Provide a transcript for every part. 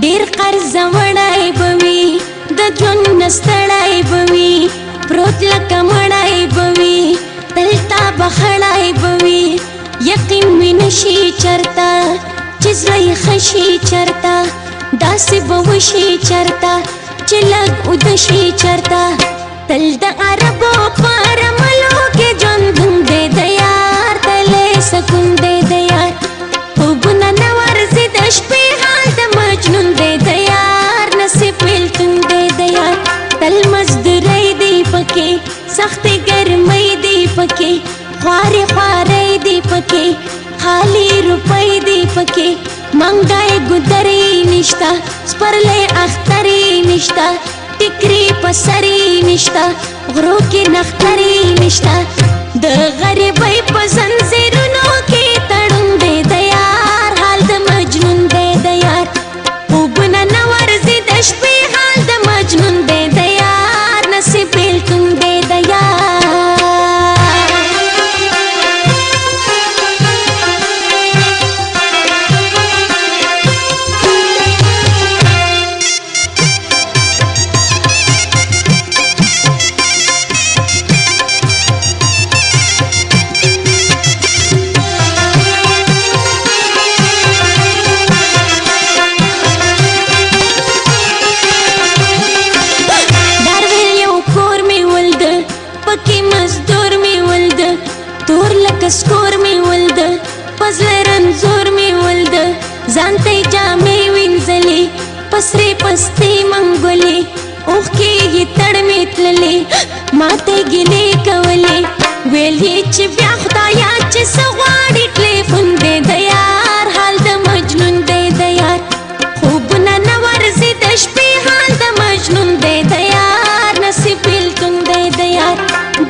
ډیر قرض وړای بوي د ژوند نستړای بوي پروت لکه مړای بوي تلتا بخړای بوي یقین مې نشي چرتا چې زړه خشي چرتا داسې به وشي چرتا چې لږ ودشي چرتا تل د عربو په رملو کې ژوند دی د یار تلې سکون دی د یار خوبونه نه ورځي د شپې حال د مجنون دی د یار نصیب بیلتون دی د یار تل مزدورۍ دی پکې سختې ګرمۍ دی پکې خوارې خوارۍ دی پکې خالی روپۍ دی پکې منګای ګودرې نشتا سپرلې اخترې نشتا ټیکري پسرې نشتا غرو کې نخترې نشتا د غریبۍ په زنځیرونو کې تړون دی د یار حال د مجنون دی د یار خوبونه نه ورځي د شپې حال د مجنون دی د یار نصیب بیلتون دی د یار سکور می ولد پزله رنزور می ولد ځانته جامې وینځلې پسرې پستې منګولې اوښکې یې تړ مې تللې ماته ګیلې کولې ویلې چې بیا خدایا چې څه غواړې ټلیفون دی د یار حال د مجنون دی د یار خوبونه نه ورځي د شپې حال د مجنون دی د یار نصیب بیلتون دی د یار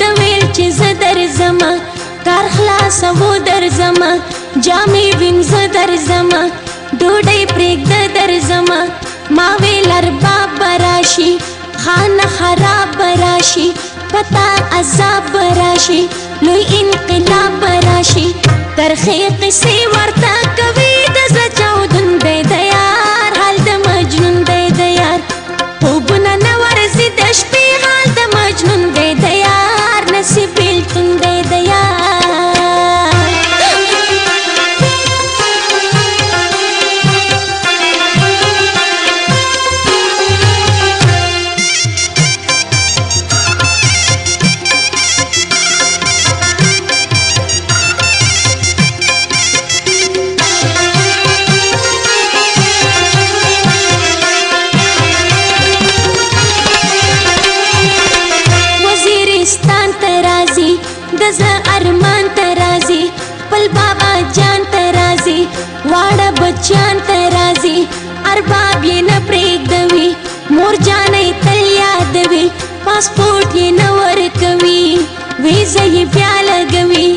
د ویل چې زه درځمه کار خلاصو درځمه جامې وینځه درځمه ډوډۍ پرېږده درځمه ما ویل ارباب به راشي خانه خراب به راشي پتا عذاب به راشي لوی انقلاب به راشي ترخې قصې ورته کوي د زړه چاودون دی د یار حال د مجنون دی د یار خوبونه نه ورځي د شپې حال د مجنون دی د یار نصیب بیلتون دی د یار ارمان ترازی پل بابا جان ترازی واړه بچان ترازی ارباب یې نه پرېږدوي مور جانې تل یادوي پاسپورټ یې نه ورکوي ویزه یې بیا لګوي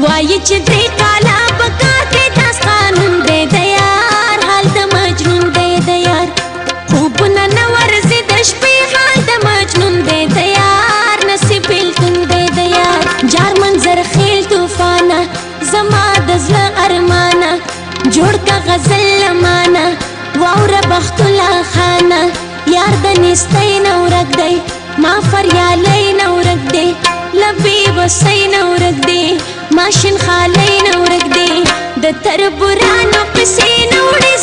وایي چې درې کاله په کار کې داس قانون دی د یار حال د مجنون دی د یار خوبونه نه ورځي د شپې حال د مجنون دی د یار نصیب بیلتون دی د یار جار منظر خیل طوفانه زما د زړه ارمانه جوړ کا غزل لمانه واوره بختوله خانه یار د نیستۍ نه ورک دی ما فریالۍ نه ورک دی لبې وسۍ نه ورک دی ماشین خالۍ نه ورک دی د تربورانو قصې نه وړي